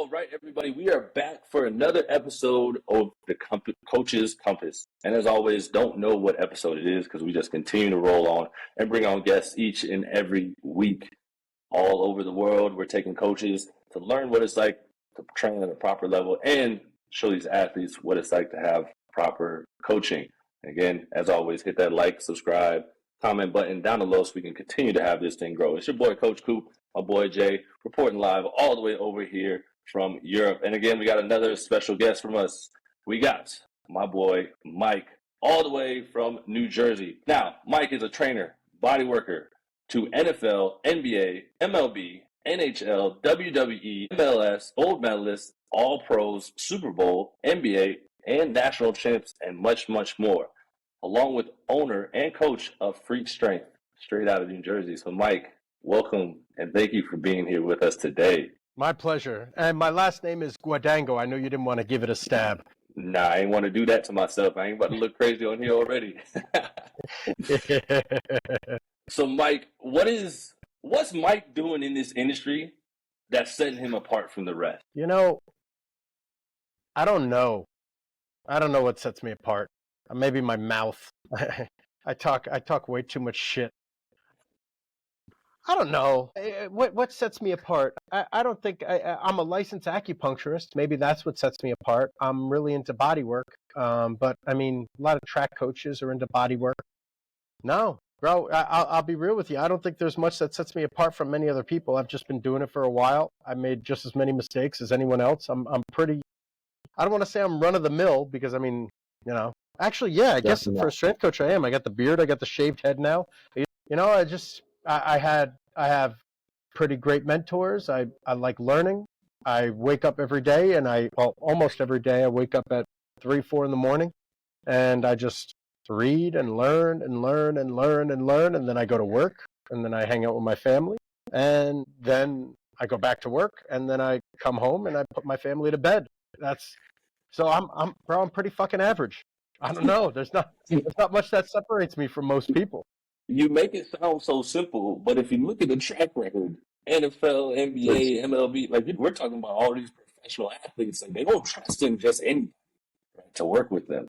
All right, everybody, we are back for another episode of the Coach's Compass. And as always, don't know what episode it is because we just continue to roll on and bring on guests each and every week all over the world. We're taking coaches to learn what it's like to train at a proper level and show these athletes what it's like to have proper coaching. Again, as always, hit that like, subscribe, comment button down below so we can continue to have this thing grow. It's your boy, Coach Coop, my boy Jay, reporting live all the way over here from Europe. And again, we got another special guest from us. We got my boy, Mike, all the way from New Jersey. Now, Mike is a trainer, bodyworker to NFL, NBA, MLB, NHL, WWE, MLS, gold medalist, all pros, Super Bowl, NBA, and national champs, and much, much more, along with owner and coach of Freak Strength, straight out of New Jersey. So, Mike, welcome, and thank you for being here with us today. My pleasure. And my last name is Guadango. I know you didn't want to give it a stab. Nah, I ain't want to do that to myself. I ain't about to look crazy on here already. So, Mike, what's Mike doing in this industry that's setting him apart from the rest? You know, I don't know. I don't know what sets me apart. Maybe my mouth. I talk way too much shit. I don't know. What sets me apart? I don't think I'm a licensed acupuncturist. Maybe that's what sets me apart. I'm really into body work. But I mean, a lot of track coaches are into body work. No, bro, I'll be real with you. I don't think there's much that sets me apart from many other people. I've just been doing it for a while. I made just as many mistakes as anyone else. I'm pretty, I don't want to say I'm run of the mill because I mean, you know, actually, yeah, I guess for a strength coach I am. I got the beard. I got the shaved head now. You know, I have pretty great mentors. I like learning. I wake up every day almost every day I wake up at 3, 4 in the morning and I just read and learn and learn and learn and learn. And then I go to work and then I hang out with my family and then I go back to work and then I come home and I put my family to bed. So I'm pretty fucking average. I don't know. There's not much that separates me from most people. You make it sound so simple, but if you look at the track record, NFL, NBA, MLB, like we're talking about all these professional athletes, like they don't trust in just anybody, right, to work with them.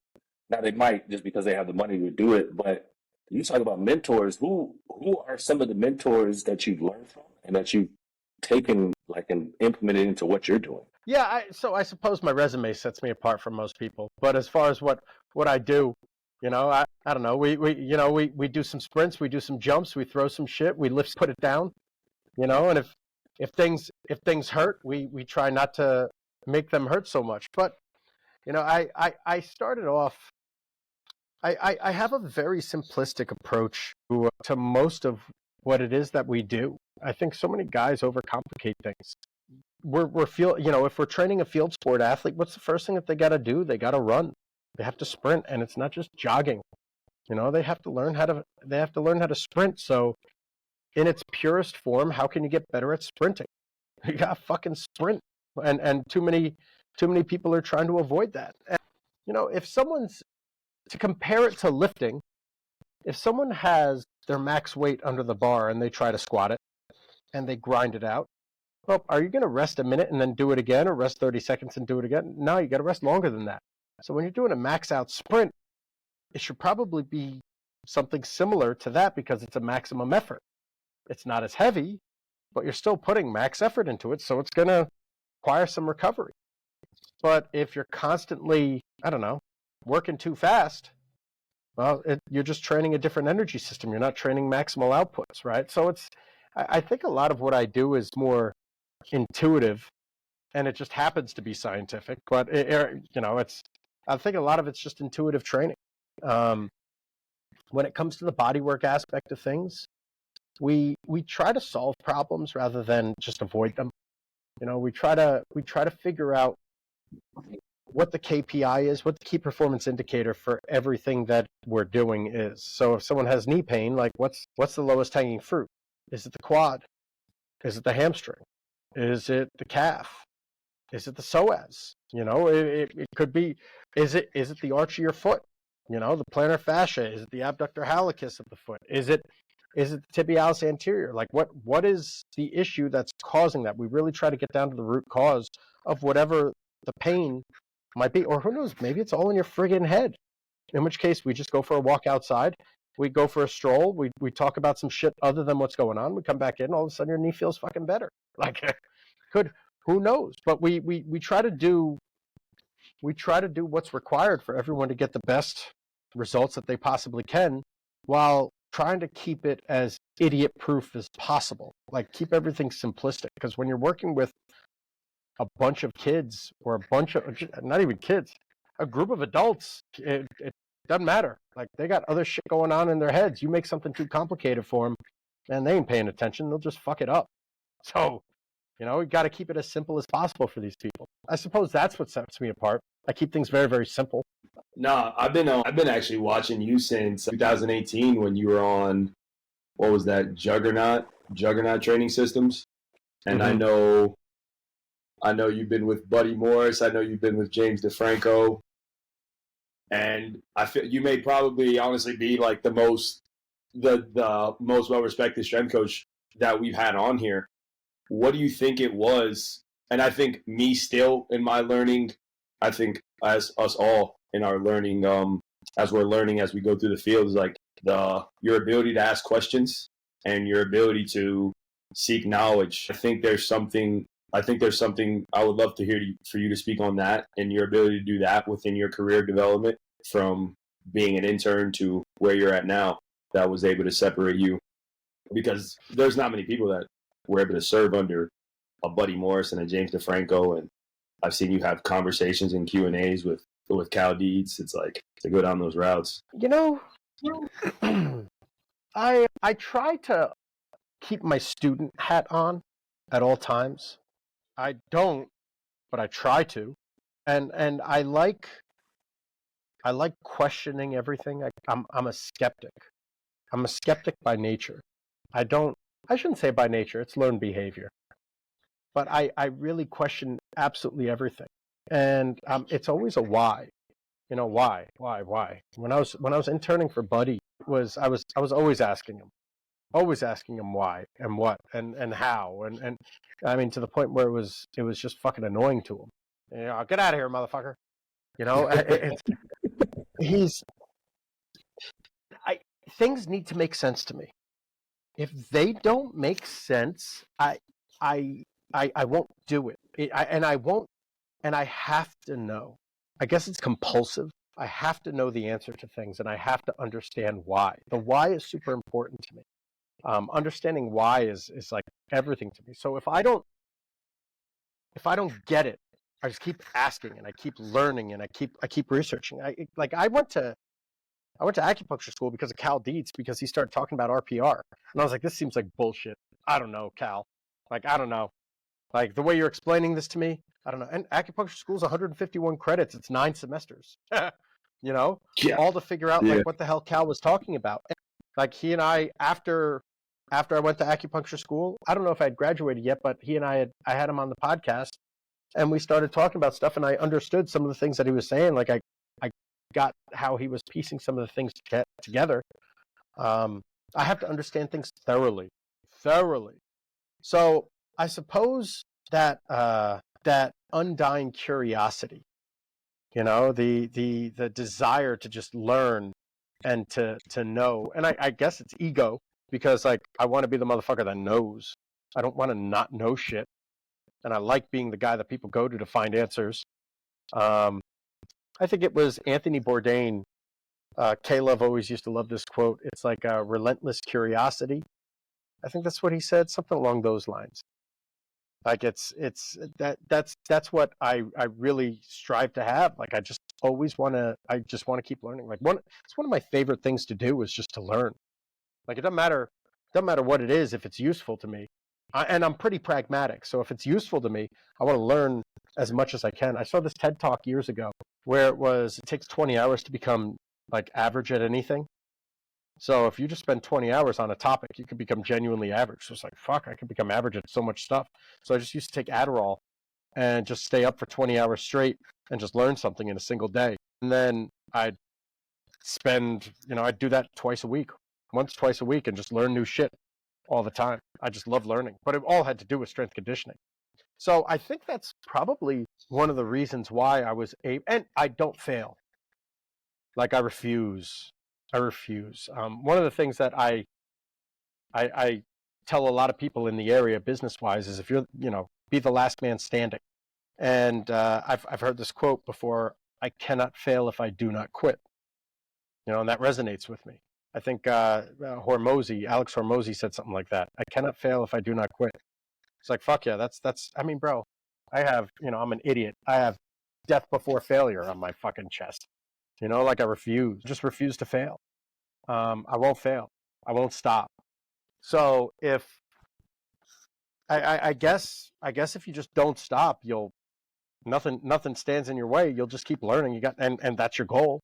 Now they might just because they have the money to do it, but you talk about mentors. Who are some of the mentors that you've learned from and that you've taken and implemented into what you're doing? Yeah, so I suppose my resume sets me apart from most people, but as far as what I do. You know, I don't know. We do some sprints, we do some jumps, we throw some shit, we lift, put it down. You know, and if things hurt, we try not to make them hurt so much. But you know, I started off. I have a very simplistic approach to most of what it is that we do. I think so many guys overcomplicate things. If we're training a field sport athlete, what's the first thing that they got to do? They got to run. They have to sprint, and it's not just jogging. You know, they have to learn how to sprint. So in its purest form, how can you get better at sprinting? You got to fucking sprint. And too many people are trying to avoid that. And, you know, to compare it to lifting, if someone has their max weight under the bar and they try to squat it and they grind it out, well, are you going to rest a minute and then do it again or rest 30 seconds and do it again? No, you got to rest longer than that. So when you're doing a max out sprint, it should probably be something similar to that because it's a maximum effort. It's not as heavy, but you're still putting max effort into it, so it's going to require some recovery. But if you're constantly, I don't know, working too fast, well, you're just training a different energy system. You're not training maximal outputs, right? So I think a lot of what I do is more intuitive, and it just happens to be scientific. But I think a lot of it's just intuitive training. When it comes to the bodywork aspect of things, we try to solve problems rather than just avoid them. You know, we try to figure out what the KPI is, what the key performance indicator for everything that we're doing is. So if someone has knee pain, like what's the lowest hanging fruit? Is it the quad? Is it the hamstring? Is it the calf? Is it the psoas? You know, it could be, is it the arch of your foot? You know, the plantar fascia? Is it the abductor hallucis of the foot? Is it the tibialis anterior? Like what is the issue that's causing that? We really try to get down to the root cause of whatever the pain might be. Or who knows, maybe it's all in your friggin' head. In which case, we just go for a walk outside. We go for a stroll. We talk about some shit other than what's going on. We come back in. All of a sudden, your knee feels fucking better. Like, who knows? But we try to do what's required for everyone to get the best results that they possibly can, while trying to keep it as idiot proof as possible. Like, keep everything simplistic, because when you're working with a bunch of kids, or a bunch of, not even kids, a group of adults, it doesn't matter. Like, they got other shit going on in their heads. You make something too complicated for them, and they ain't paying attention. They'll just fuck it up. So, we got to keep it as simple as possible for these people. I suppose that's what sets me apart. I keep things very, very simple. No, I've been actually watching you since 2018 when you were on, what was that, Juggernaut Training Systems, and I know you've been with Buddy Morris. I know you've been with James DeFranco, and I feel you may probably honestly be like the most well-respected strength coach that we've had on here. What do you think it was? And I think me still in my learning, I think as us all in our learning, as we're learning as we go through the field, is like your ability to ask questions and your ability to seek knowledge. I think there's something I would love to hear for you to speak on that, and your ability to do that within your career development from being an intern to where you're at now, that was able to separate you, because there's not many people that were able to serve under a Buddy Morris and a James DeFranco, and I've seen you have conversations and Q&As with Cal Dietz. It's like to go down those routes. I try to keep my student hat on at all times. I don't, but I try to, and I like questioning everything. I'm a skeptic. I'm a skeptic by nature. I shouldn't say by nature. It's learned behavior. But I really question absolutely everything, and it's always a why. Why? When I was interning for Buddy, I was always asking him why and what and how, and I mean, to the point where it was just fucking annoying to him. Get out of here, motherfucker. Things need to make sense to me. If they don't make sense, I won't do it. I have to know. I guess it's compulsive. I have to know the answer to things, and I have to understand why. The why is super important to me. Understanding why is like everything to me. So if I don't get it, I just keep asking, and I keep learning, and I keep researching. I went to acupuncture school because of Cal Dietz, because he started talking about RPR, and I was like, this seems like bullshit. I don't know, Cal. I don't know. Like, the way you're explaining this to me, I don't know. And acupuncture school is 151 credits. It's 9 semesters. Yeah. All to figure out like what the hell Cal was talking about. And, like, he and I, after I went to acupuncture school, I don't know if I had graduated yet, but he and I had him on the podcast, and we started talking about stuff, and I understood some of the things that he was saying. Like, I got how he was piecing some of the things together. I have to understand things thoroughly. So I suppose that that undying curiosity, the desire to just learn and to know, and I guess it's ego, because like I want to be the motherfucker that knows. I don't want to not know shit, and I like being the guy that people go to find answers. I think it was Anthony Bourdain. Caleb always used to love this quote. It's like a relentless curiosity. I think that's what he said, something along those lines. Like that's what I really strive to have. Like I just want to keep learning. Like it's one of my favorite things to do is just to learn. Like it doesn't matter what it is if it's useful to me. And I'm pretty pragmatic. So if it's useful to me, I want to learn as much as I can. I saw this TED Talk years ago where it takes 20 hours to become like average at anything. So if you just spend 20 hours on a topic, you could become genuinely average. So it's like, fuck, I could become average at so much stuff. So I just used to take Adderall and just stay up for 20 hours straight and just learn something in a single day. And then I'd do that twice a week, twice a week, and just learn new shit all the time. I just love learning. But it all had to do with strength conditioning. So I think that's probably one of the reasons why I was able, and I don't fail. Like I refuse. I refuse. One of the things that I tell a lot of people in the area business wise is if you're, be the last man standing. And I've heard this quote before: "I cannot fail if I do not quit." And that resonates with me. I think Alex Hormozy said something like that. "I cannot fail if I do not quit." It's like, fuck yeah, that's. I mean, bro, I have, I'm an idiot. I have death before failure on my fucking chest. Like I just refuse to fail. I won't fail. I won't stop. So if I guess if you just don't stop, nothing stands in your way. You'll just keep learning. And that's your goal,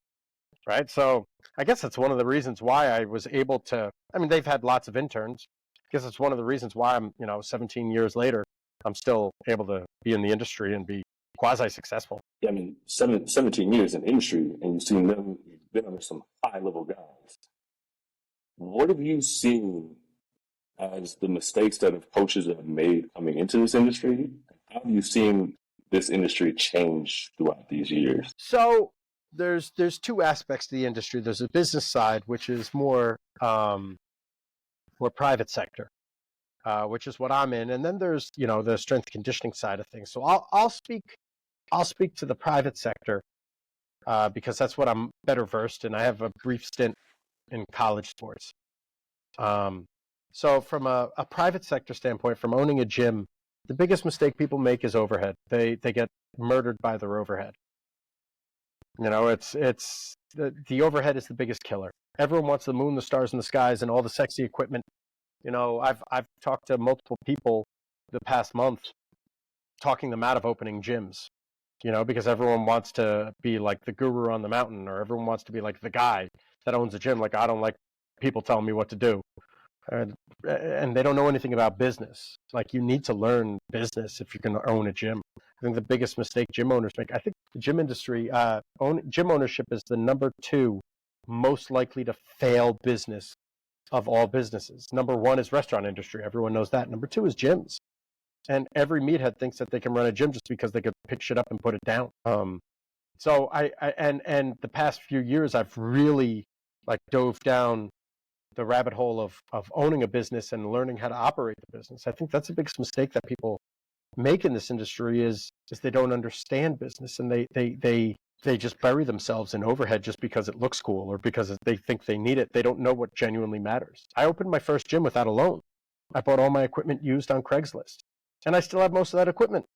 right? So I guess that's one of the reasons why I was able to. I mean, they've had lots of interns. I guess it's one of the reasons why I'm, 17 years later, I'm still able to be in the industry and be quasi successful. Yeah, I mean, 17 years in industry, and you've seen them. You've been under some high level guys. What have you seen as the mistakes that coaches have made coming into this industry? How have you seen this industry change throughout these years? So there's two aspects to the industry. There's a business side, which is more private sector, which is what I'm in, and then there's the strength conditioning side of things. So I'll speak to the private sector because that's what I'm better versed in. I have a brief stint in college sports. So from a private sector standpoint, from owning a gym, the biggest mistake people make is overhead. They get murdered by their overhead. It's the overhead is the biggest killer. Everyone wants the moon, the stars, and the skies, and all the sexy equipment. I've talked to multiple people the past month, talking them out of opening gyms. Because everyone wants to be like the guru on the mountain, or everyone wants to be like the guy that owns a gym. Like, I don't like people telling me what to do. And they don't know anything about business. Like, you need to learn business if you're going to own a gym. I think the biggest mistake gym owners make, I think the gym industry, gym ownership is the number 2 most likely to fail business of all businesses. Number 1 is restaurant industry. Everyone knows that. Number 2 is gyms. And every meathead thinks that they can run a gym just because they could pick shit up and put it down. So and the past few years, I've really dove down the rabbit hole of owning a business and learning how to operate the business. I think that's the biggest mistake that people make in this industry is they don't understand business, and they just bury themselves in overhead just because it looks cool or because they think they need it. They don't know what genuinely matters. I opened my first gym without a loan. I bought all my equipment used on Craigslist, and I still have most of that equipment.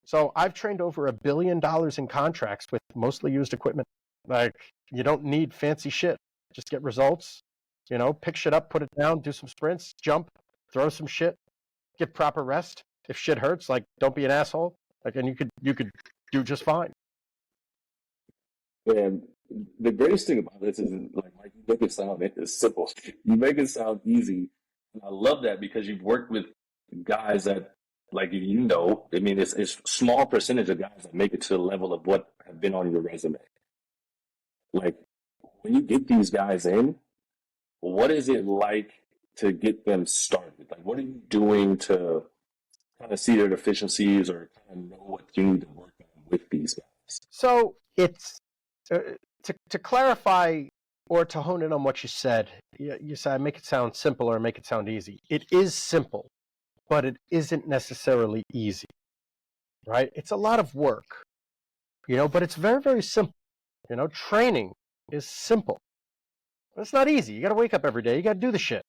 So I've trained over $1 billion in contracts with mostly used equipment. You don't need fancy shit. Just get results. Pick shit up, put it down, do some sprints, jump, throw some shit, get proper rest. If shit hurts, don't be an asshole. And you could do just fine. And the greatest thing about this is, Mike, you make it sound simple. You make it sound easy. And I love that because you've worked with guys that, I mean, it's small percentage of guys that make it to the level of what have been on your resume. When you get these guys in, what is it like to get them started? What are you doing to kind of see their deficiencies or kind of know what you need to work on with these guys? So it's to clarify or to hone in on what you said. You said make it sound simple or make it sound easy. It is simple, but it isn't necessarily easy, right? It's a lot of work, but it's very, very simple. Training is simple. It's not easy. You got to wake up every day. You got to do the shit.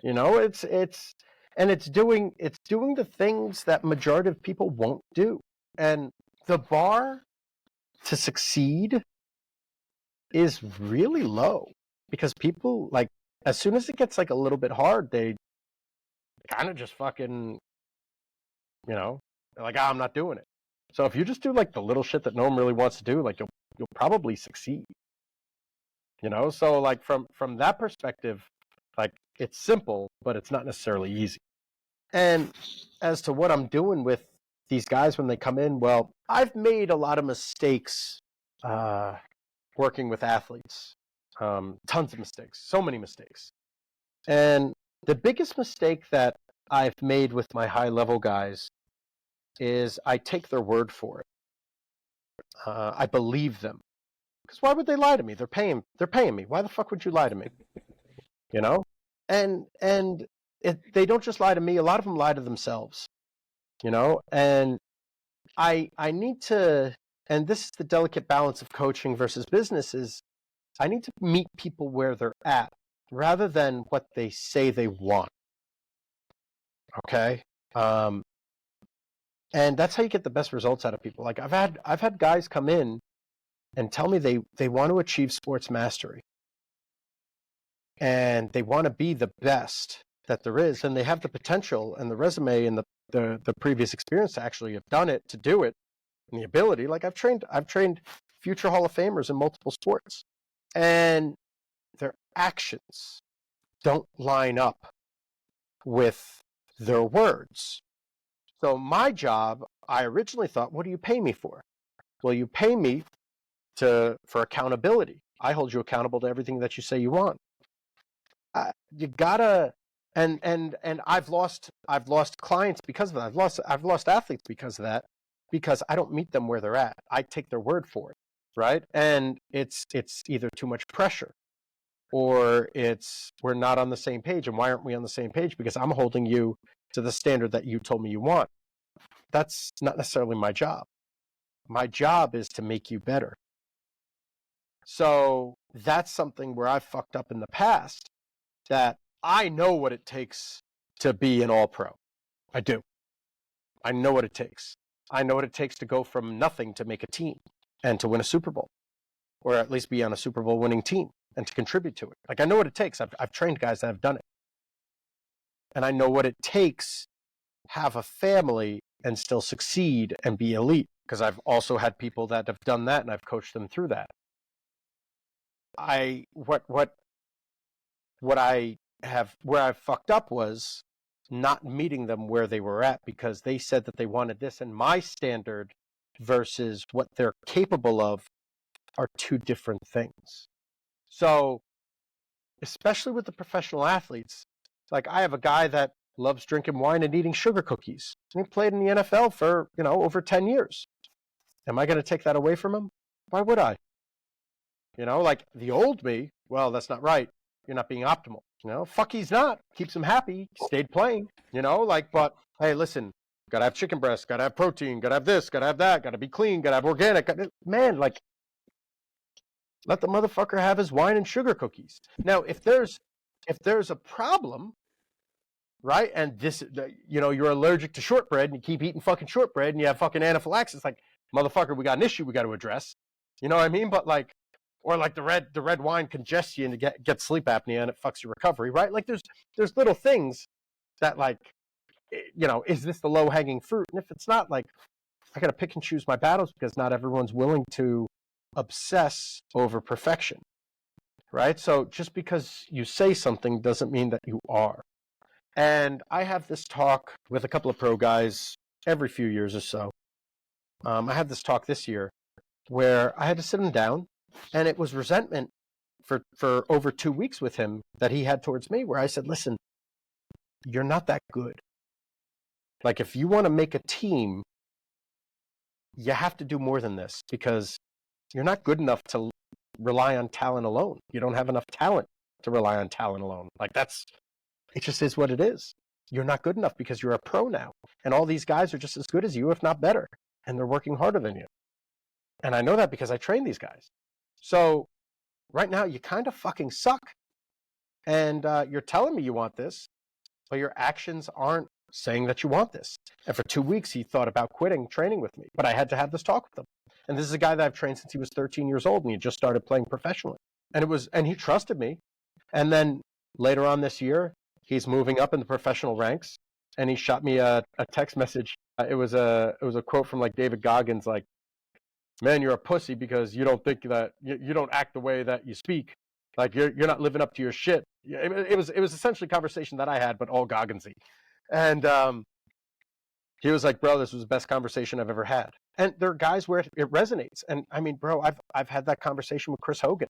It's doing the things that majority of people won't do. And the bar to succeed is really low because people as soon as it gets a little bit hard, they kind of just fucking, they're like, I'm not doing it. So if you just do the little shit that no one really wants to do, you'll probably succeed. So from that perspective, it's simple, but it's not necessarily easy. And as to what I'm doing with these guys when they come in, well, I've made a lot of mistakes working with athletes. Tons of mistakes, so many mistakes. And the biggest mistake that I've made with my high level guys is I take their word for it. I believe them. Because why would they lie to me? They're paying me. Why the fuck would you lie to me? You know? And they don't just lie to me. A lot of them lie to themselves. You know? And I need to, and this is the delicate balance of coaching versus business, is I need to meet people where they're at rather than what they say they want. Okay? And that's how you get the best results out of people. Like I've had guys come in and tell me they want to achieve sports mastery. And they want to be the best that there is. And they have the potential and the resume and the previous experience to actually have done it, to do it, and the ability. Like I've trained future Hall of Famers in multiple sports. And their actions don't line up with their words. So my job, I originally thought, what do you pay me for? Well, you pay me for accountability. I hold you accountable to everything that you say you want. You gotta, and I've lost clients because of that. I've lost athletes because of that, because I don't meet them where they're at. I take their word for it, right? And it's either too much pressure, or we're not on the same page. And why aren't we on the same page? Because I'm holding you to the standard that you told me you want. That's not necessarily my job. My job is to make you better. So that's something where I've fucked up in the past, that I know what it takes to be an all-pro. I do. I know what it takes. I know what it takes to go from nothing to make a team and to win a Super Bowl, or at least be on a Super Bowl winning team and to contribute to it. Like I know what it takes. I've trained guys that have done it. And I know what it takes to have a family and still succeed and be elite, because I've also had people that have done that and I've coached them through that. Where I fucked up was not meeting them where they were at, because they said that they wanted this, and my standard versus what they're capable of are two different things. So, especially with the professional athletes, like I have a guy that loves drinking wine and eating sugar cookies, and he played in the NFL for, over 10 years. Am I going to take that away from him? Why would I? Like the old me, well, that's not right. You're not being optimal. Fuck, he's not. Keeps him happy. Stayed playing. But hey, listen, gotta have chicken breast, gotta have protein, gotta have this, gotta have that, gotta be clean, gotta have organic. Man, like, let the motherfucker have his wine and sugar cookies. Now, if there's a problem, right, and this, you're allergic to shortbread and you keep eating fucking shortbread and you have fucking anaphylaxis, like, motherfucker, we got an issue we got to address. You know what I mean? But like, or like the red wine congests you and you get sleep apnea and it fucks your recovery, right? Like there's little things that, like, is this the low hanging fruit? And if it's not, like, I got to pick and choose my battles, because not everyone's willing to obsess over perfection, right? So just because you say something doesn't mean that you are. And I have this talk with a couple of pro guys every few years or so. I had this talk this year where I had to sit him down, and it was resentment for over 2 weeks with him that he had towards me, where I said, listen, you're not that good. Like, if you want to make a team, you have to do more than this, because you're not good enough to rely on talent alone. You don't have enough talent to rely on talent alone. Like, it just is what it is. You're not good enough because you're a pro now. And all these guys are just as good as you, if not better. And they're working harder than you. And I know that because I train these guys. So right now, you kind of fucking suck. And you're telling me you want this, but your actions aren't saying that you want this. And for 2 weeks, he thought about quitting training with me. But I had to have this talk with him. And this is a guy that I've trained since he was 13 years old, and he just started playing professionally. And he trusted me. And then later on this year, he's moving up in the professional ranks, and he shot me a text message. It was a quote from, like, David Goggins, like, man, you're a pussy because you don't think that you don't act the way that you speak. Like, you're not living up to your shit. It was essentially a conversation that I had, but all Gogginsy. And he was like, bro, this was the best conversation I've ever had. And there are guys where it resonates. And I mean, bro, I've had that conversation with Chris Hogan.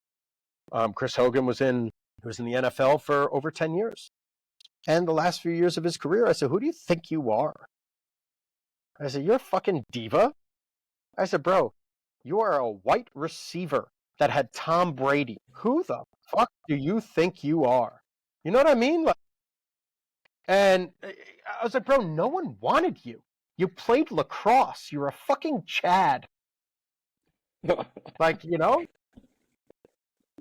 Chris Hogan was in the NFL for over 10 years. And the last few years of his career, I said, who do you think you are? I said, you're a fucking diva? I said, bro, you are a white receiver that had Tom Brady. Who the fuck do you think you are? You know what I mean? Like, and I was like, bro, no one wanted you. You played lacrosse. You're a fucking Chad. Like, you know?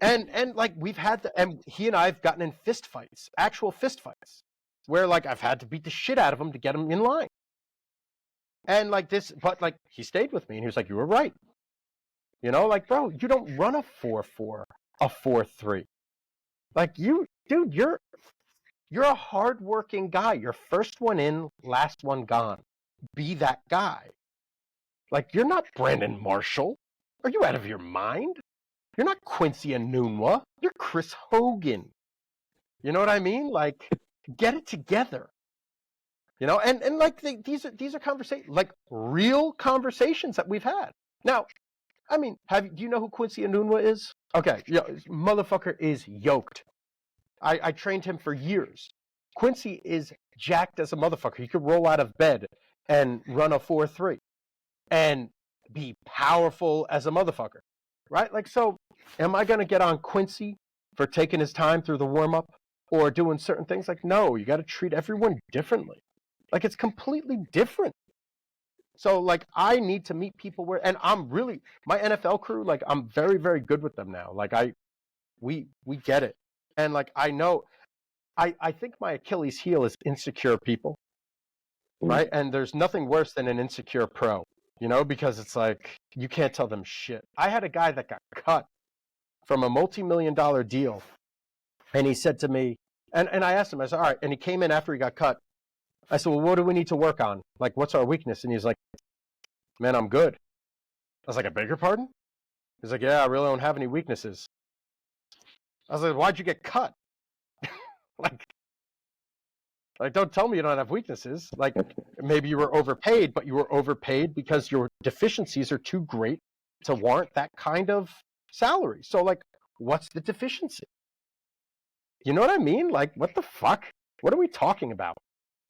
And like we've had and he and I have gotten in fist fights, actual fist fights, where like I've had to beat the shit out of him to get him in line. And like this, but like he stayed with me and he was like, you were right. You know, like, bro, you don't run a 4-4, a 4-3. Like you, dude, you're a hardworking guy. You're first one in, last one gone. Be that guy. Like, you're not Brandon Marshall. Are you out of your mind? You're not Quincy Enunwa. You're Chris Hogan. You know what I mean? Like, get it together. You know, and like these are conversations, like real conversations that we've had. Now, I mean, do you know who Quincy Enunwa is? Okay, yeah, motherfucker is yoked. I trained him for years. Quincy is jacked as a motherfucker. He could roll out of bed and run a 4-3 and be powerful as a motherfucker, right? Like, so am I going to get on Quincy for taking his time through the warm-up or doing certain things? Like, no, you got to treat everyone differently. Like, it's completely different. So, like, I need to meet people where, and I'm really, my NFL crew, like, I'm very, very good with them now. Like, we get it. And like, I know, I think my Achilles heel is insecure people, right? And there's nothing worse than an insecure pro, you know, because it's like, you can't tell them shit. I had a guy that got cut from a multi-million-dollar deal. And he said to me, and I asked him, I said, all right. And he came in after he got cut. I said, well, what do we need to work on? Like, what's our weakness? And he's like, man, I'm good. I was like, I beg your pardon? He's like, yeah, I really don't have any weaknesses. I was like, why'd you get cut? Like, don't tell me you don't have weaknesses. Like, maybe you were overpaid, but you were overpaid because your deficiencies are too great to warrant that kind of salary. So, like, what's the deficiency? You know what I mean? Like, what the fuck? What are we talking about?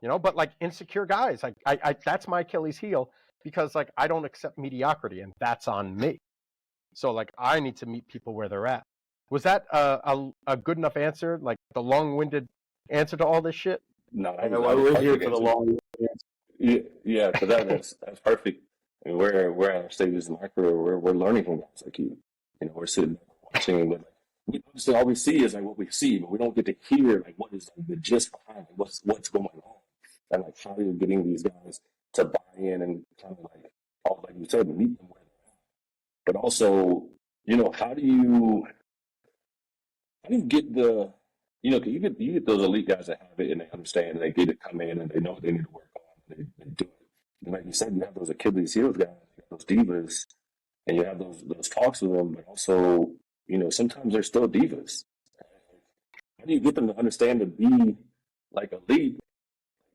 You know, but like insecure guys, like I that's my Achilles heel because like I don't accept mediocrity and that's on me. So like I need to meet people where they're at. Was that a good enough answer? Like the long-winded answer to all this shit? No, We're here for the long. Yeah, because that's perfect. And we're at our stages in my career. We're learning from guys like you. You know, we're sitting watching, but like, so all we see is like what we see, but we don't get to hear like what is the gist behind it, what's going on, and like how you're getting these guys to buy in and kind of like you said, meet them where they're at. But also, you know, how do you get the, you know, 'cause you get those elite guys that have it and they understand and they get it, come in and they know what they need to work on. They do it. And like you said, you have those Achilles heels guys, you have those divas, and you have those talks with them. But also, you know, sometimes they're still divas. How do you get them to understand to be like elite?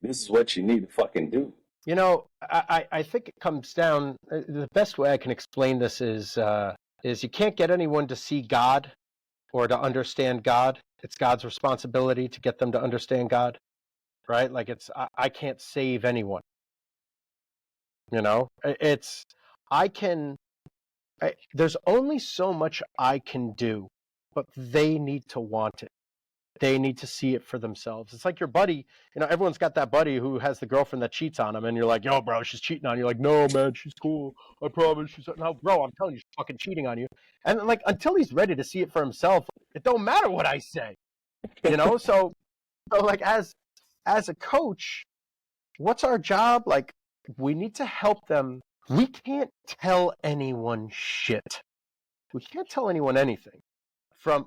This is what you need to fucking do. You know, I think it comes down. The best way I can explain this is you can't get anyone to see God or to understand God. It's God's responsibility to get them to understand God, right? Like I can't save anyone. You know, there's only so much I can do, but they need to want it. They need to see it for themselves. It's like your buddy, you know, everyone's got that buddy who has the girlfriend that cheats on him, and you're like, yo, bro, she's cheating on you. You're like, no, man, she's cool. I promise. No, bro, I'm telling you, she's fucking cheating on you. And like, until he's ready to see it for himself, it don't matter what I say, you know? So like, as a coach, what's our job? Like, we need to help them. We can't tell anyone shit. We can't tell anyone anything.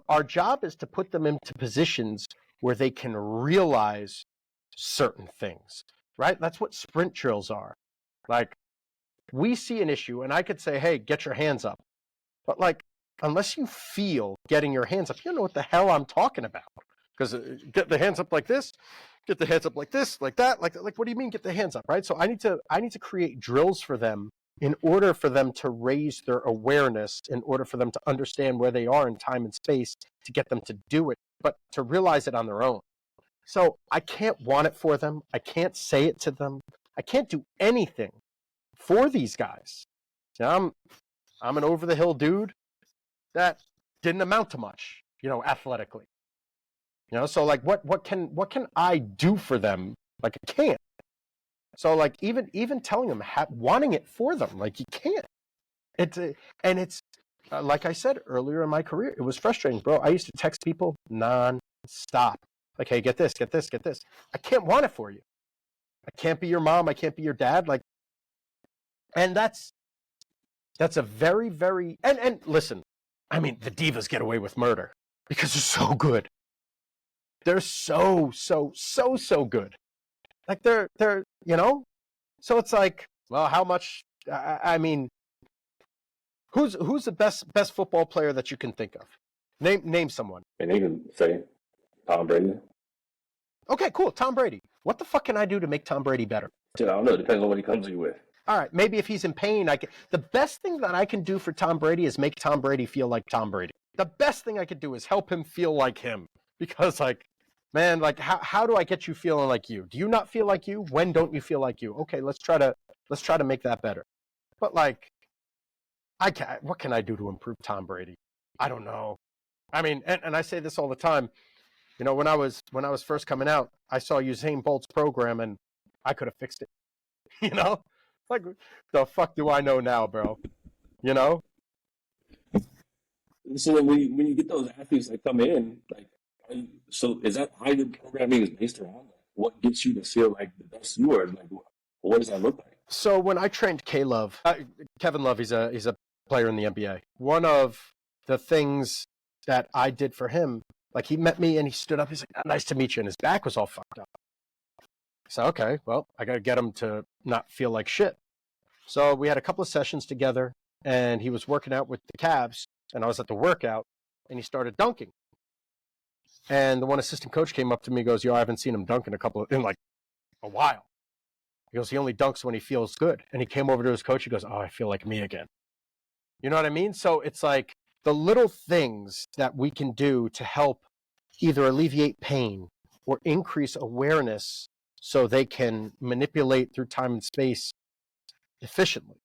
Our job is to put them into positions where they can realize certain things, right? That's what sprint drills are. Like, we see an issue and I could say, hey, get your hands up. But like, unless you feel getting your hands up, you don't know what the hell I'm talking about. Because get the hands up like this, get the hands up like this, like that, like what do you mean get the hands up, right? So I need to create drills for them in order for them to raise their awareness, in order for them to understand where they are in time and space, to get them to do it, but to realize it on their own. So I can't want it for them. I can't say it to them. I can't do anything for these guys. Now, I'm an over the hill dude that didn't amount to much, athletically. So like what can I do for them? Like I can't. So like even telling them, wanting it for them, like you can't. It's like I said earlier in my career, it was frustrating, bro. I used to text people non-stop. Like, hey, get this. I can't want it for you. I can't be your mom. I can't be your dad. Like, and that's a very, very, and listen, I mean, the divas get away with murder because they're so good. They're so good. Like they're, so it's like, well, how much, I mean, who's the best football player that you can think of? Name someone. And you can say Tom Brady. Okay, cool. Tom Brady. What the fuck can I do to make Tom Brady better? I don't know. It depends on what he comes to you with. All right, maybe if he's in pain, the best thing that I can do for Tom Brady is make Tom Brady feel like Tom Brady. The best thing I could do is help him feel like him. Because like, man, like how do I get you feeling like you? Do you not feel like you? When don't you feel like you? Okay, let's try to make that better. But like, what can I do to improve Tom Brady? I don't know. I mean, and I say this all the time. When I was first coming out, I saw Usain Bolt's program and I could have fixed it. Like the fuck do I know now, bro? So when you get those athletes that come in, like, so is that how your programming is based around? Like, what gets you to feel like the best you are? Like, what does that look like? So when I trained Kevin Love, he's a player in the NBA. One of the things that I did for him, like he met me and he stood up. He's like, "Nice to meet you," and his back was all fucked up. So okay, well, I got to get him to not feel like shit. So we had a couple of sessions together, and he was working out with the Cavs, and I was at the workout, and he started dunking. And the one assistant coach came up to me and goes, "Yo, I haven't seen him dunk in like a while." He goes, "He only dunks when he feels good." And he came over to his coach. He goes, "Oh, I feel like me again." You know what I mean? So it's like the little things that we can do to help either alleviate pain or increase awareness so they can manipulate through time and space efficiently,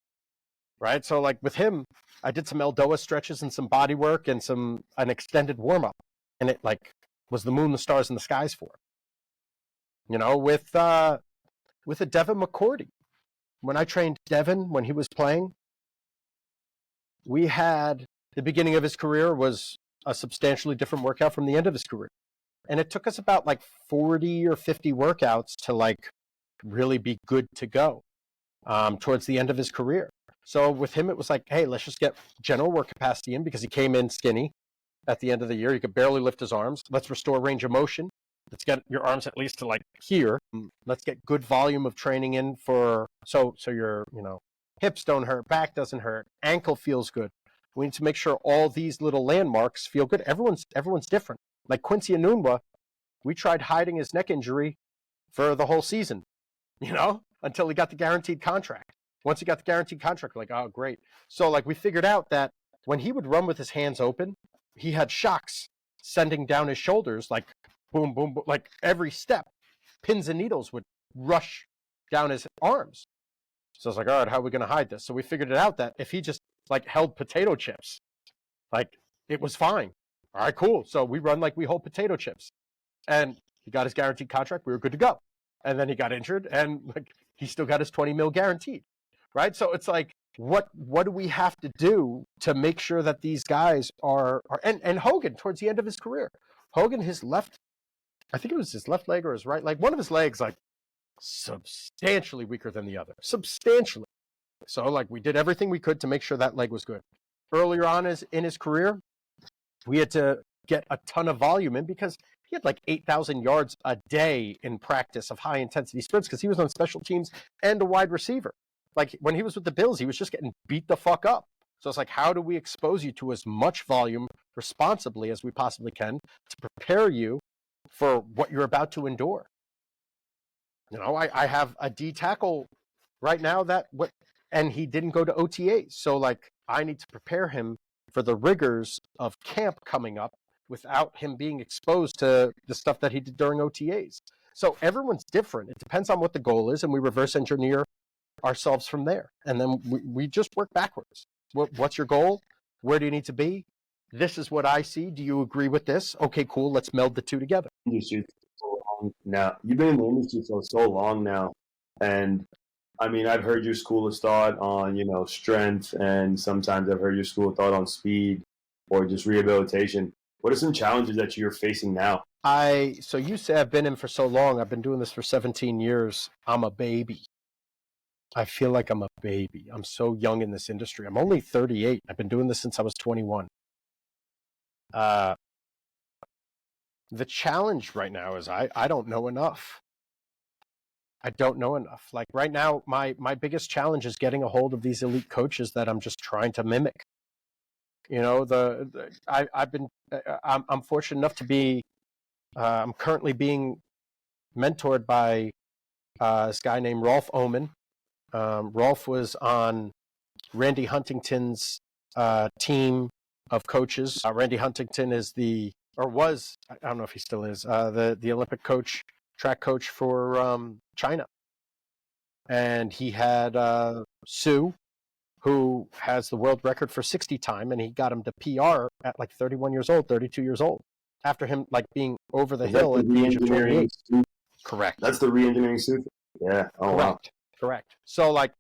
right? So like with him, I did some Eldoa stretches and some body work and an extended warm-up, and it like was the moon, the stars, and the skies for him. With a Devin McCourty, when I trained Devin when he was playing, we had the beginning of his career was a substantially different workout from the end of his career. And it took us about like 40 or 50 workouts to like really be good to go towards the end of his career. So with him, it was like, hey, let's just get general work capacity in because he came in skinny at the end of the year. He could barely lift his arms. Let's restore range of motion. Let's get your arms at least to like here. Let's get good volume of training in so your hips don't hurt, back doesn't hurt, ankle feels good. We need to make sure all these little landmarks feel good. Everyone's different. Like Quincy Enunwa, we tried hiding his neck injury for the whole season, until he got the guaranteed contract. Once he got the guaranteed contract, we're like, oh, great. So like we figured out that when he would run with his hands open, he had shocks sending down his shoulders, like boom, boom, boom, like every step, pins and needles would rush down his arms. So I was like, all right, how are we going to hide this? So we figured it out that if he just like held potato chips, like it was fine. All right, cool. So we run like we hold potato chips. And he got his guaranteed contract. We were good to go. And then he got injured and like he still got his 20 mil guaranteed. Right? So it's like, what do we have to do to make sure that these guys are and Hogan towards the end of his career, Hogan, I think it was his left leg or his right leg, one of his legs like substantially weaker than the other. Substantially. So like we did everything we could to make sure that leg was good. Earlier on in his career, we had to get a ton of volume in because he had like 8,000 yards a day in practice of high intensity sprints because he was on special teams and a wide receiver. Like when he was with the Bills, he was just getting beat the fuck up. So it's like, how do we expose you to as much volume responsibly as we possibly can to prepare you for what you're about to endure? I have a D tackle right now and he didn't go to OTAs. So like I need to prepare him for the rigors of camp coming up without him being exposed to the stuff that he did during OTAs. So everyone's different. It depends on what the goal is, and we reverse engineer ourselves from there. And then we just work backwards. What's your goal? Where do you need to be? This is what I see. Do you agree with this? Okay, cool. Let's meld the two together. Industry for so long now. You've been in the industry for so long now, and I mean, I've heard your school of thought on, strength, and sometimes I've heard your school of thought on speed or just rehabilitation. What are some challenges that you're facing now? So you say I've been in for so long. I've been doing this for 17 years. I'm a baby. I feel like I'm a baby. I'm so young in this industry. I'm only 38. I've been doing this since I was 21. The challenge right now is I don't know enough. I don't know enough. Like right now, my biggest challenge is getting a hold of these elite coaches that I'm just trying to mimic. I'm fortunate enough to be, I'm currently being mentored by this guy named Rolf Oman. Rolf was on Randy Huntington's team of coaches. Randy Huntington was, I don't know if he still is, the Olympic coach, track coach for China. And he had Sue, who has the world record for 60 time, and he got him to PR at like 31 years old, 32 years old, after him like being over the hill at the age of 28. Correct. That's the re-engineering suit? Yeah. Oh, correct. Wow. Correct. So like,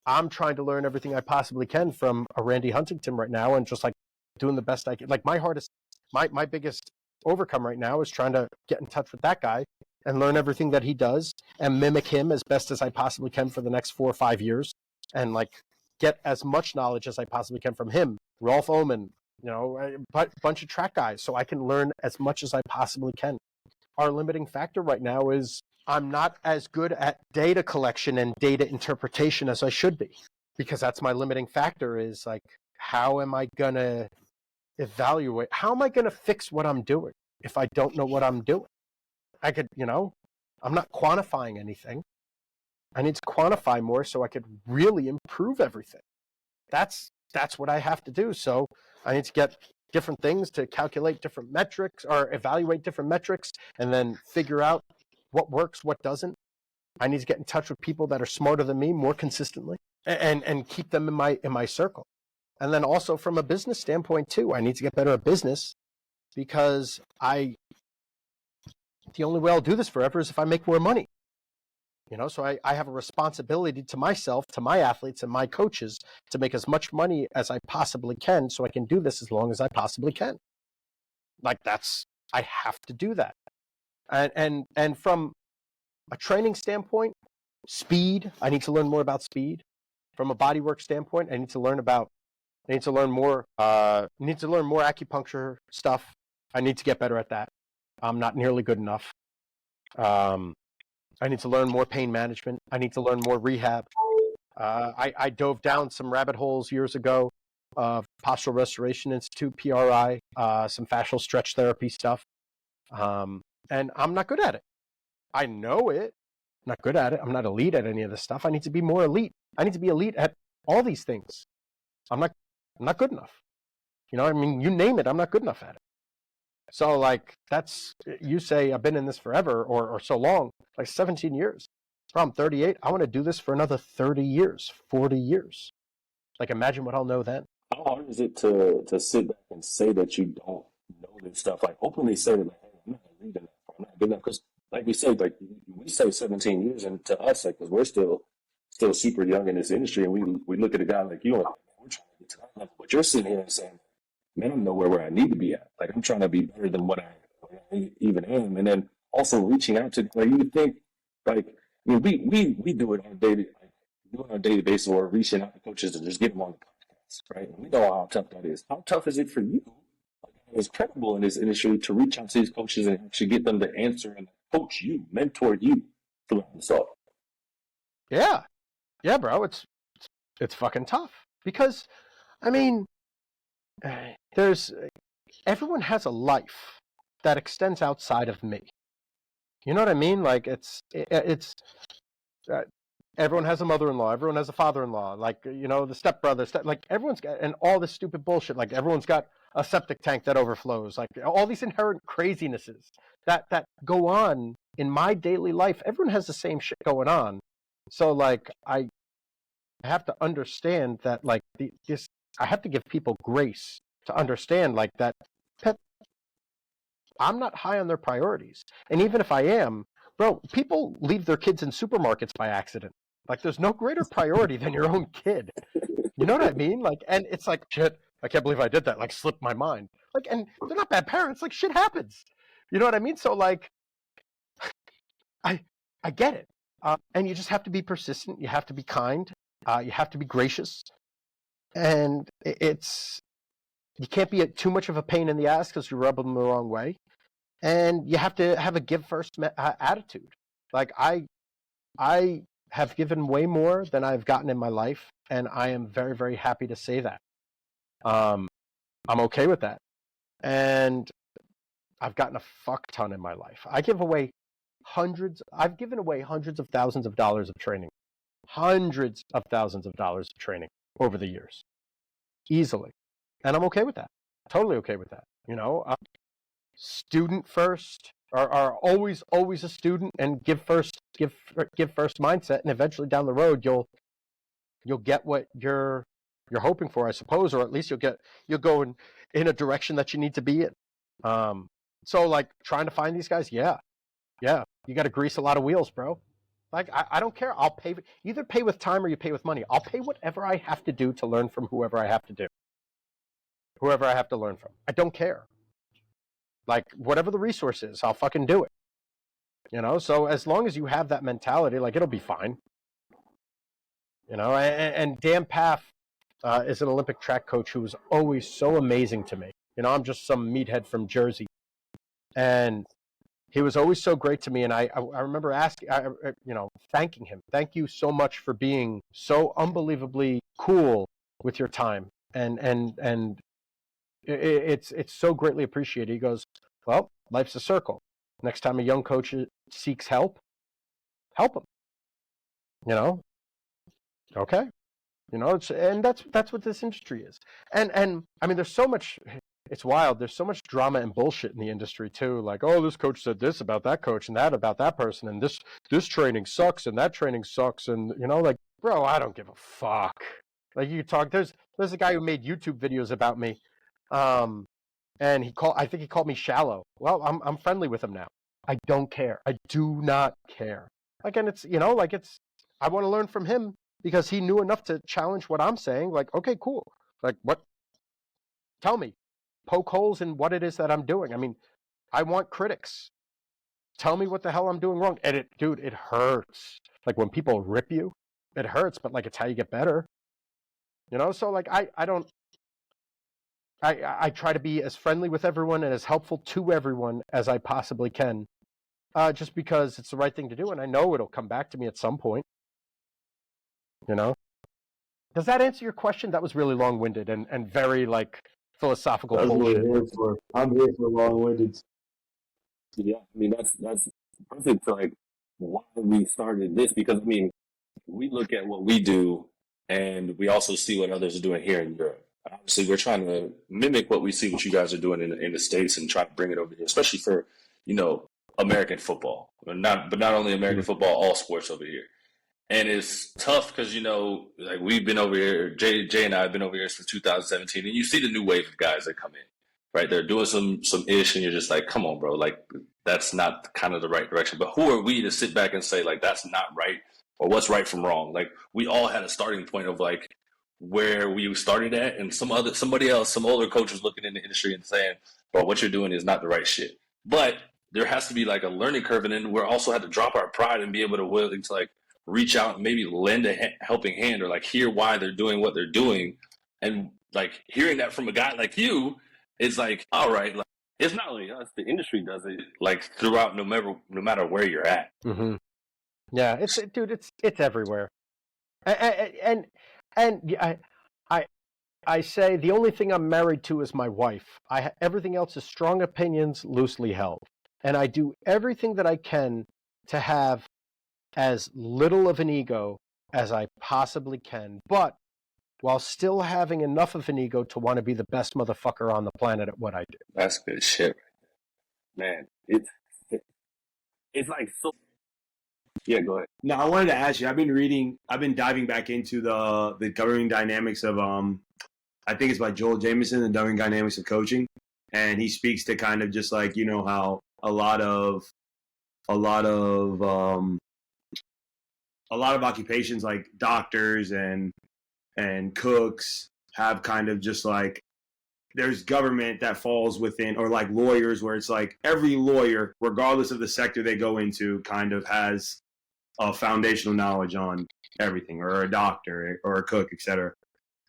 I'm trying to learn everything I possibly can from a Randy Huntington right now, and just like doing the best I can. Like my biggest overcome right now is trying to get in touch with that guy and learn everything that he does and mimic him as best as I possibly can for the next 4 or 5 years, and like get as much knowledge as I possibly can from him, Rolf Oman, a bunch of track guys, so I can learn as much as I possibly can. Our limiting factor right now is I'm not as good at data collection and data interpretation as I should be, because that's my limiting factor. Is like, how am I going to evaluate? How am I going to fix what I'm doing if I don't know what I'm doing? I could, I'm not quantifying anything. I need to quantify more so I could really improve everything. That's what I have to do. So I need to get different things to calculate different metrics or evaluate different metrics, and then figure out what works, what doesn't. I need to get in touch with people that are smarter than me more consistently, and keep them in my circle. And then also from a business standpoint too, I need to get better at business, because the only way I'll do this forever is if I make more money. So I have a responsibility to myself, to my athletes and my coaches, to make as much money as I possibly can, so I can do this as long as I possibly can. Like I have to do that. And from a training standpoint, speed, I need to learn more about speed. From a bodywork standpoint, I need to learn more acupuncture stuff. I need to get better at that. I'm not nearly good enough. I need to learn more pain management. I need to learn more rehab. I dove down some rabbit holes years ago of Postural Restoration Institute, PRI, some fascial stretch therapy stuff. And I'm not good at it. I know it. I'm not good at it. I'm not elite at any of this stuff. I need to be more elite. I need to be elite at all these things. I'm not good enough. You name it, I'm not good enough at it. So like, you say I've been in this forever or so long, like 17 years. I'm 38. I want to do this for another 30 years, 40 years. Like, imagine what I'll know then. How hard is it to sit back and say that you don't know this stuff? Like, openly say that, like, hey, I'm not reading enough, I'm not good enough. Because, like we said, like, we say 17 years, and to us, like, because we're still super young in this industry, and we look at a guy like you, and like, we're trying to get to that level. But you're sitting here and saying, man, I'm nowhere where I need to be at. Like, I'm trying to be better than what I even am. And then also reaching out to, like, you think, like, I mean, we do it on a daily basis, or reaching out to coaches to just get them on the podcast, right? And we know how tough that is. How tough is it for you, like, as credible in this industry, to reach out to these coaches and actually get them to answer and coach you, mentor you throughout the stuff? Yeah, bro. It's fucking tough, because, I mean, everyone has a life that extends outside of me. You know what I mean? Like, it's everyone has a mother-in-law, everyone has a father-in-law, like, the stepbrother, like, everyone's got, and all this stupid bullshit. Like, everyone's got a septic tank that overflows, like, all these inherent crazinesses that go on in my daily life. Everyone has the same shit going on. So like, have to understand that, like, this, I have to give people grace to understand, like, that I'm not high on their priorities. And even if I am, bro, people leave their kids in supermarkets by accident. Like, there's no greater priority than your own kid. You know what I mean? Like, and it's like, shit, I can't believe I did that. Like, slipped my mind. Like, and they're not bad parents. Like, shit happens. You know what I mean? So, like, I get it. And you just have to be persistent. You have to be kind. You have to be gracious. And you can't be too much of a pain in the ass because you rub them the wrong way. And you have to have a give first attitude. Like, I have given way more than I've gotten in my life, and I am very, very happy to say that. I'm okay with that. And I've gotten a fuck ton in my life. I've given away hundreds of thousands of dollars of training. Hundreds of thousands of dollars of training over the years. Easily. And I'm okay with that. Totally okay with that. You know, student first, are always a student, and give first mindset, and eventually down the road you'll get what you're hoping for, I suppose, or at least you'll go in a direction that you need to be in. So, like, trying to find these guys, yeah, you got to grease a lot of wheels, bro. Like, I don't care. I'll pay, either pay with time or you pay with money. I'll pay whatever I have to do to learn from whoever I have to learn from. I don't care. Like, whatever the resource is, I'll fucking do it. You know, so as long as you have that mentality, like, it'll be fine. You know, and Dan Paff is an Olympic track coach who was always so amazing to me. You know, I'm just some meathead from Jersey. And he was always so great to me. And I remember thanking him. Thank you so much for being so unbelievably cool with your time. And it's so greatly appreciated. He goes, well, life's a circle. Next time a young coach seeks help him. You know, okay. You know, and that's what this industry is. And I mean, there's so much. It's wild. There's so much drama and bullshit in the industry too. Like, oh, this coach said this about that coach and that about that person, and this training sucks and that training sucks, and, you know, like, bro, I don't give a fuck. Like, you talk. There's a guy who made YouTube videos about me, and I think he called me shallow. Well, I'm friendly with him now. I don't care. I do not care. Like, and it's, you know, like, I want to learn from him because he knew enough to challenge what I'm saying. Like, okay, cool. Like, what? Tell me. Poke holes in what it is that I'm doing. I mean, I want critics. Tell me what the hell I'm doing wrong. And it hurts. Like, when people rip you, it hurts, but, like, it's how you get better. You know, so, like, I try to be as friendly with everyone and as helpful to everyone as I possibly can. Just because it's the right thing to do, and I know it'll come back to me at some point. You know? Does that answer your question? That was really long-winded and very, like, philosophical bullshit. I'm here for long-winded. Yeah, I mean, that's perfect to, like, why we started this, because, I mean, we look at what we do and we also see what others are doing here in Europe. Obviously, we're trying to mimic what we see what you guys are doing in the States and try to bring it over here, especially for, you know, American football. But not only American football, all sports over here. And it's tough because, you know, like, we've been over here, Jay and I have been over here since 2017, and you see the new wave of guys that come in, right? They're doing some ish, and you're just like, come on, bro, like, that's not kind of the right direction. But who are we to sit back and say, like, that's not right, or what's right from wrong? Like, we all had a starting point of, like, where we started at, and somebody else, some older coach was looking in the industry and saying, bro, what you're doing is not the right shit. But there has to be, like, a learning curve, and then we also had to drop our pride and be able to willing to, like, reach out and maybe lend a helping hand, or, like, hear why they're doing what they're doing. And, like, hearing that from a guy like you is like, all right, like, it's not only us, the industry does it, like, throughout, no matter where you're at. Mm-hmm. Yeah, it's everywhere. And I say the only thing I'm married to is my wife. Everything else is strong opinions, loosely held. And I do everything that I can to have as little of an ego as I possibly can, but while still having enough of an ego to want to be the best motherfucker on the planet at what I do. That's good shit, man. It's like so. Yeah, go ahead. No, I wanted to ask you. I've been diving back into the governing dynamics of I think it's by Joel Jameson, the governing dynamics of coaching, and he speaks to kind of just like how a lot of occupations like doctors and cooks have kind of just like there's government that falls within, or like lawyers, where it's like every lawyer, regardless of the sector they go into, kind of has a foundational knowledge on everything, or a doctor or a cook, etc.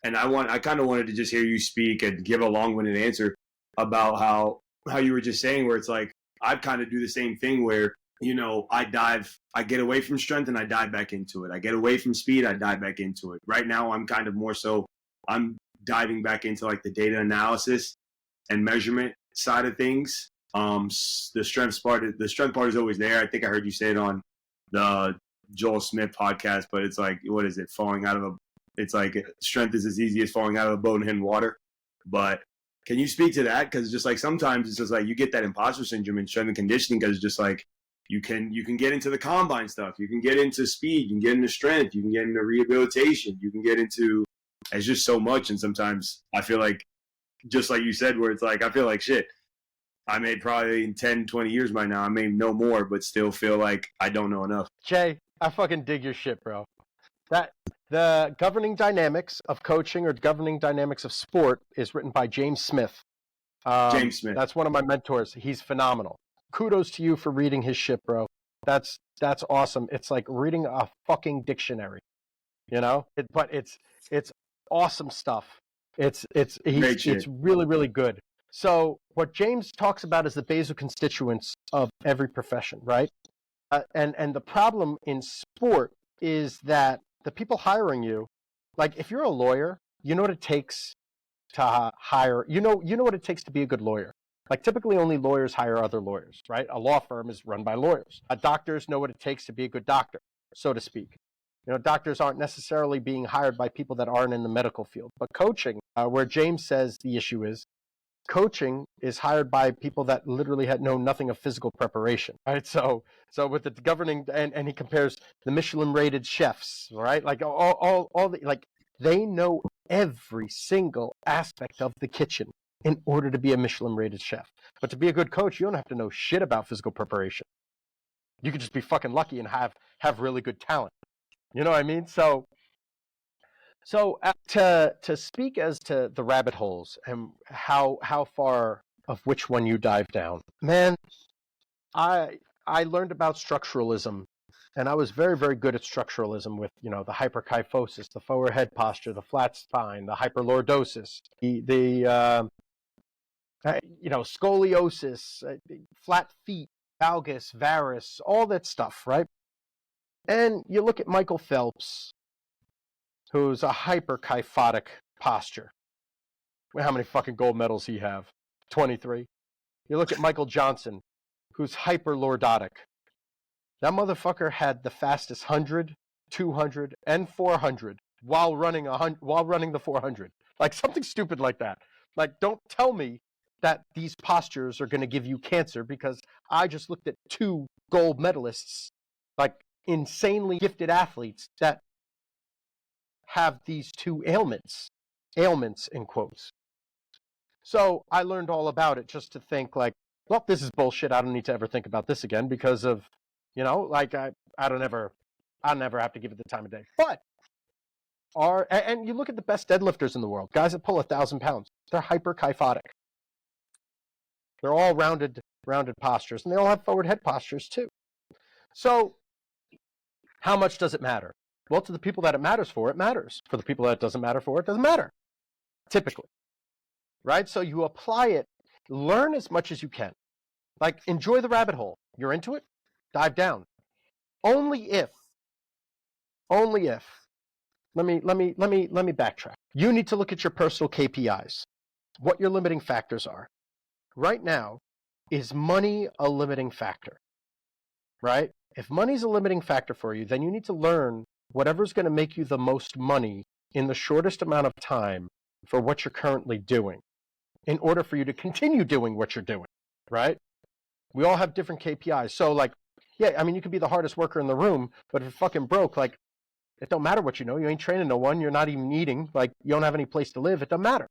And I kind of wanted to just hear you speak and give a long-winded answer about how you were just saying, where it's like I kind of do the same thing where I get away from strength and I dive back into it. I get away from speed, I dive back into it. Right now, I'm kind of more so I'm diving back into like the data analysis and measurement side of things. The strength part is always there. I think I heard you say it on the Joel Smith podcast, but it's like, what is it? It's like strength is as easy as falling out of a boat and hitting water. But can you speak to that? Because just like sometimes it's just like you get that imposter syndrome in strength and conditioning, because it's just like you can get into the combine stuff, you can get into speed, you can get into strength, you can get into rehabilitation, you can get into, it's just so much. And sometimes I feel like, just like you said, where it's like I feel like shit, I may probably in 10, 20 years by now, I may know more, but still feel like I don't know enough. Jay, I fucking dig your shit, bro. That the governing dynamics of coaching or governing dynamics of sport is written by James Smith. James Smith. That's one of my mentors. He's phenomenal. Kudos to you for reading his shit, bro. That's awesome. It's like reading a fucking dictionary, but it's awesome stuff. It's really, really good. So what James talks about is the basal constituents of every profession, right? And the problem in sport is that the people hiring you, like if you're a lawyer, you know what it takes to hire, you know what it takes to be a good lawyer. Like typically only lawyers hire other lawyers, right? A law firm is run by lawyers. Doctors know what it takes to be a good doctor, so to speak. Doctors aren't necessarily being hired by people that aren't in the medical field. But coaching, where James says the issue is, coaching is hired by people that literally know nothing of physical preparation, right? So with the governing, and he compares the Michelin-rated chefs, right? Like all the, like they know every single aspect of the kitchen in order to be a Michelin-rated chef. But to be a good coach, you don't have to know shit about physical preparation. You could just be fucking lucky and have really good talent. You know what I mean? So to speak as to the rabbit holes and how far of which one you dive down, man, I learned about structuralism, and I was very, very good at structuralism with the hyperkyphosis, the forward head posture, the flat spine, the hyperlordosis, the scoliosis, flat feet, valgus, varus, all that stuff, right? And you look at Michael Phelps, who's a hyperkyphotic posture. How many fucking gold medals he have? 23. You look at Michael Johnson, who's hyperlordotic. That motherfucker had the fastest 100, 200, and 400 while running the 400. Like something stupid like that. Like don't tell me that these postures are going to give you cancer, because I just looked at 2 gold medalists, like insanely gifted athletes that have these 2 ailments in quotes. So I learned all about it just to think like, well, this is bullshit. I don't need to ever think about this again because of, like I'll never have to give it the time of day. But and you look at the best deadlifters in the world, guys that pull 1,000 pounds, they're hyperkyphotic. They're all rounded postures, and they all have forward head postures too. So how much does it matter? Well, to the people that it matters for, it matters. For the people that it doesn't matter for, it doesn't matter. Typically. Right? So you apply it, learn as much as you can. Like, enjoy the rabbit hole. You're into it? Dive down. Only if, let me backtrack. You need to look at your personal KPIs, what your limiting factors are. Right now, is money a limiting factor? Right? If money's a limiting factor for you, then you need to learn whatever's going to make you the most money in the shortest amount of time for what you're currently doing in order for you to continue doing what you're doing, right? We all have different KPIs. So like, Yeah, I mean, you could be the hardest worker in the room, but if you're fucking broke, like, it don't matter what you know. You ain't training no one. You're not even eating. Like, you don't have any place to live. It doesn't matter,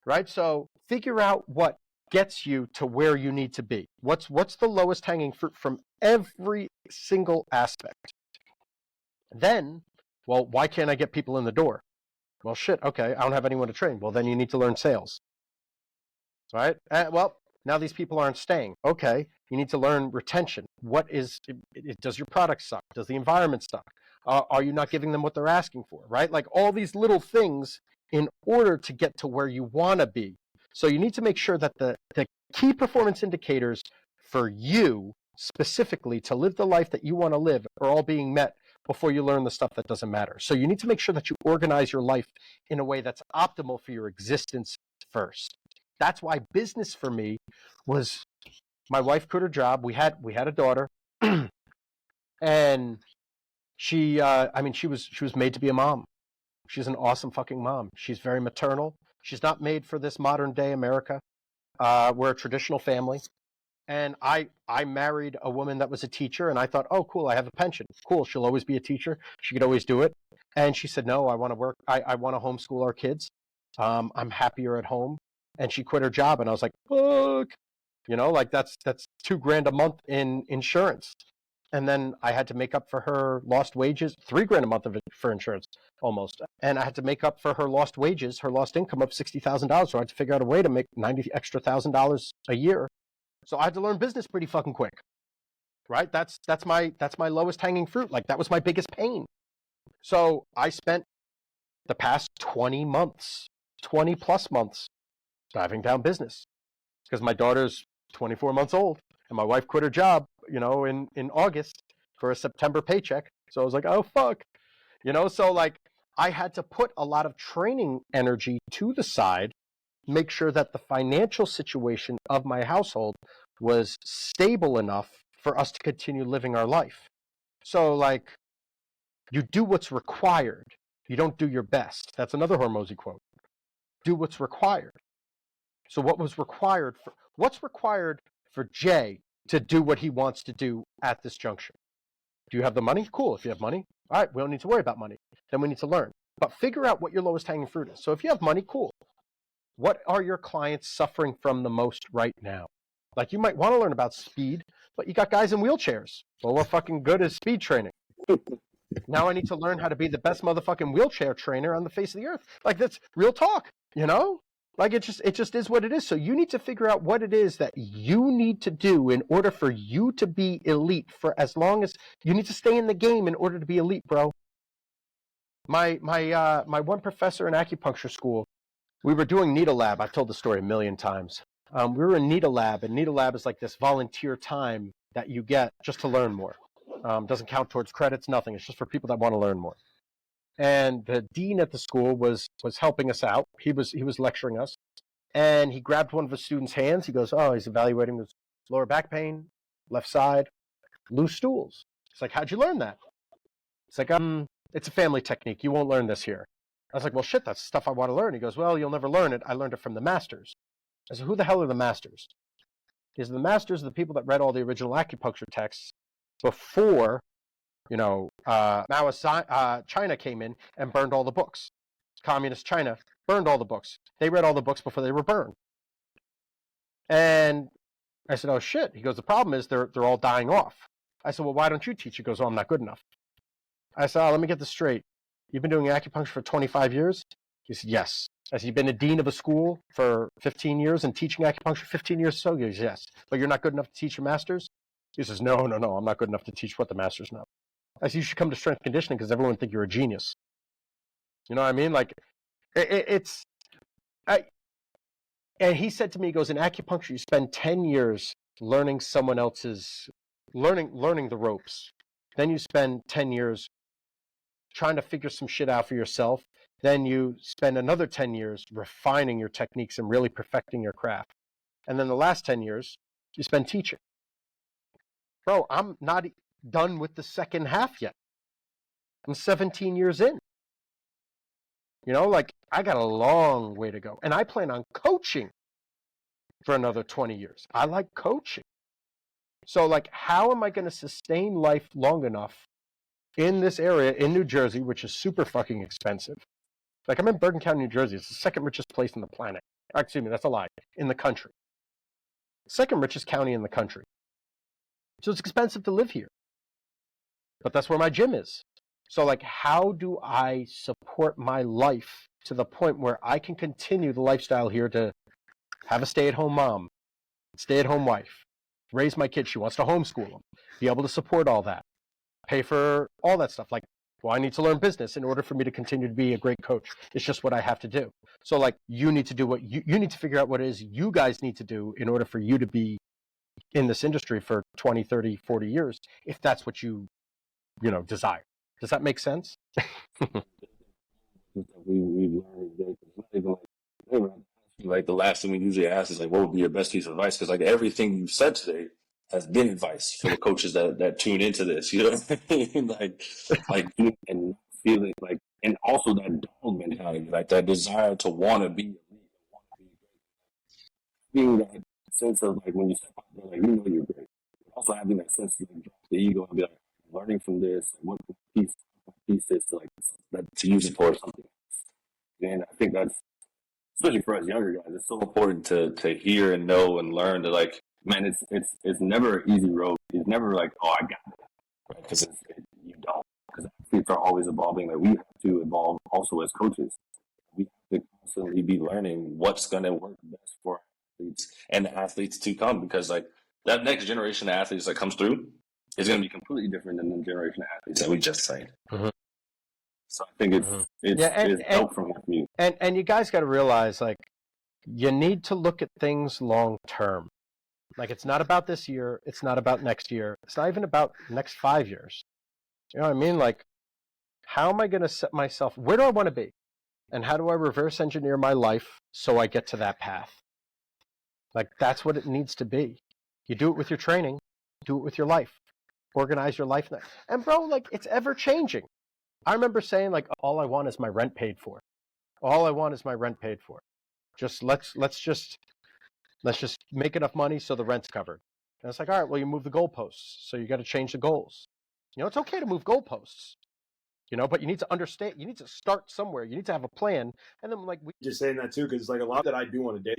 right? So figure out what gets you to where you need to be. What's the lowest hanging fruit from every single aspect? Then, well, why can't I get people in the door? Well, shit, okay, I don't have anyone to train. Well, then you need to learn sales, right? Well, now these people aren't staying. Okay, you need to learn retention. Does your product suck? Does the environment suck? Are you not giving them what they're asking for, right? Like all these little things in order to get to where you want to be. So you need to make sure that the key performance indicators for you specifically to live the life that you want to live are all being met before you learn the stuff that doesn't matter. So you need to make sure that you organize your life in a way that's optimal for your existence first. That's why business for me was, my wife quit her job. We had a daughter, and she was made to be a mom. She's an awesome fucking mom. She's very maternal. She's not made for this modern day America. We're a traditional family. And I married a woman that was a teacher, and I thought, oh, cool, I have a pension. Cool, she'll always be a teacher. She could always do it. And she said, no, I want to work. I want to homeschool our kids. I'm happier at home. And she quit her job, and I was like, fuck. Like that's $2,000 a month in insurance. And then I had to make up for her lost wages, $3,000 a month of it for insurance, almost. And I had to make up for her lost wages, her lost income of $60,000. So I had to figure out a way to make $90,000 extra a year. So I had to learn business pretty fucking quick, right? That's my lowest hanging fruit. Like that was my biggest pain. So I spent the past 20 plus months diving down business because my daughter's 24 months old and my wife quit her job, in August for a September paycheck. So I was like, oh, fuck, so like I had to put a lot of training energy to the side, make sure that the financial situation of my household was stable enough for us to continue living our life. So like, you do what's required. You don't do your best. That's another Hormozy quote. Do what's required. So what's required for Jay to do what he wants to do at this juncture? Do you have the money? Cool. If you have money, all right, we don't need to worry about money. Then we need to learn. But figure out what your lowest hanging fruit is. So if you have money, cool. What are your clients suffering from the most right now? Like you might want to learn about speed, but you got guys in wheelchairs. Well, what fucking good is speed training? Now I need to learn how to be the best motherfucking wheelchair trainer on the face of the earth. Like that's real talk, Like it just is what it is. So you need to figure out what it is that you need to do in order for you to be elite, for as long as you need to stay in the game in order to be elite, bro. My one professor in acupuncture school, we were doing Needle Lab. I've told the story a million times. We were in Needle Lab, and Needle Lab is like this volunteer time that you get just to learn more. Doesn't count towards credits, nothing. It's just for people that want to learn more. And the dean at the school was helping us out. He was lecturing us, and he grabbed one of the students' hands. He goes, "Oh, he's evaluating his lower back pain, left side, loose stools." It's like, "How'd you learn that?" It's like, it's a family technique. You won't learn this here." I was like, "Well, shit, that's stuff I want to learn." He goes, "Well, you'll never learn it. I learned it from the masters." I said, "Who the hell are the masters?" He said, "The masters are the people that read all the original acupuncture texts before, Maoist China came in and burned all the books. Communist China burned all the books. They read all the books before they were burned." And I said, "Oh, shit." He goes, "The problem is they're all dying off." I said, "Well, why don't you teach?" He goes, "Oh, I'm not good enough." I said, "Oh, let me get this straight. You've been doing acupuncture for 25 years? He said, "Yes." I said, "You've been a dean of a school for 15 years and teaching acupuncture 15 years?" So he goes, "Yes." "But you're not good enough to teach your masters?" He says, No, I'm not good enough to teach what the masters know." I said, "You should come to strength conditioning because everyone think you're a genius." You know what I mean? Like, and he said to me, he goes, "In acupuncture, you spend 10 years learning someone else's, learning the ropes. Then you spend 10 years trying to figure some shit out for yourself. Then you spend another 10 years refining your techniques and really perfecting your craft. And then the last 10 years, you spend teaching." Bro, I'm not done with the second half yet. I'm 17 years in. Like I got a long way to go. And I plan on coaching for another 20 years. I like coaching. So like, how am I going to sustain life long enough in this area in New Jersey, which is super fucking expensive? Like, I'm in Bergen County, New Jersey. It's the second richest place in the planet. Excuse me, that's a lie. In the country. Second richest county in the country. So it's expensive to live here. But that's where my gym is. So like, how do I support my life to the point where I can continue the lifestyle here to have a stay-at-home mom, stay-at-home wife, raise my kids? She wants to homeschool them, be able to support all that, pay for all that stuff. Like, well, I need to learn business in order for me to continue to be a great coach. It's just what I have to do. So like, you need to do what you need to figure out what it is you guys need to do in order for you to be in this industry for 20, 30, 40 years, if that's what you desire. Does that make sense? we learned like the last thing we usually ask is like, what would be your best piece of advice? Because like everything you've said today has been advice for the coaches that tune into this. You know what I mean? like and feeling like, and also that dog mentality, like that desire to want to be feeling that sense of like when you step out there, like you're great. Also having that sense of like drop the ego and be like learning from this, what piece is to like that to use it for something. And I think that's, especially for us younger guys, it's so important to hear and know and learn that like, man, it's never an easy road. It's never like, oh, I got it, right? Because you don't. Because athletes are always evolving. Like we have to evolve also as coaches. We have to constantly be learning what's going to work best for athletes and the athletes to come. Because like that next generation of athletes that comes through is going to be completely different than the generation of athletes that we just signed. Mm-hmm. So I think it's dope from you. And you guys got to realize, like, you need to look at things long term. Like, it's not about this year. It's not about next year. It's not even about next 5 years. You know what I mean? Like, how am I going to set myself? Where do I want to be? And how do I reverse engineer my life so I get to that path? Like, that's what it needs to be. You do it with your training. Do it with your life. Organize your life. And bro, like, it's ever changing. I remember saying, like, all I want is my rent paid for. All I want is my rent paid for. Just let's just make enough money so the rent's covered. And it's like, all right, well, you move the goalposts, so you got to change the goals. It's okay to move goalposts, but you need to understand. You need to start somewhere. You need to have a plan, and then like just saying that too, because like a lot that I do on a day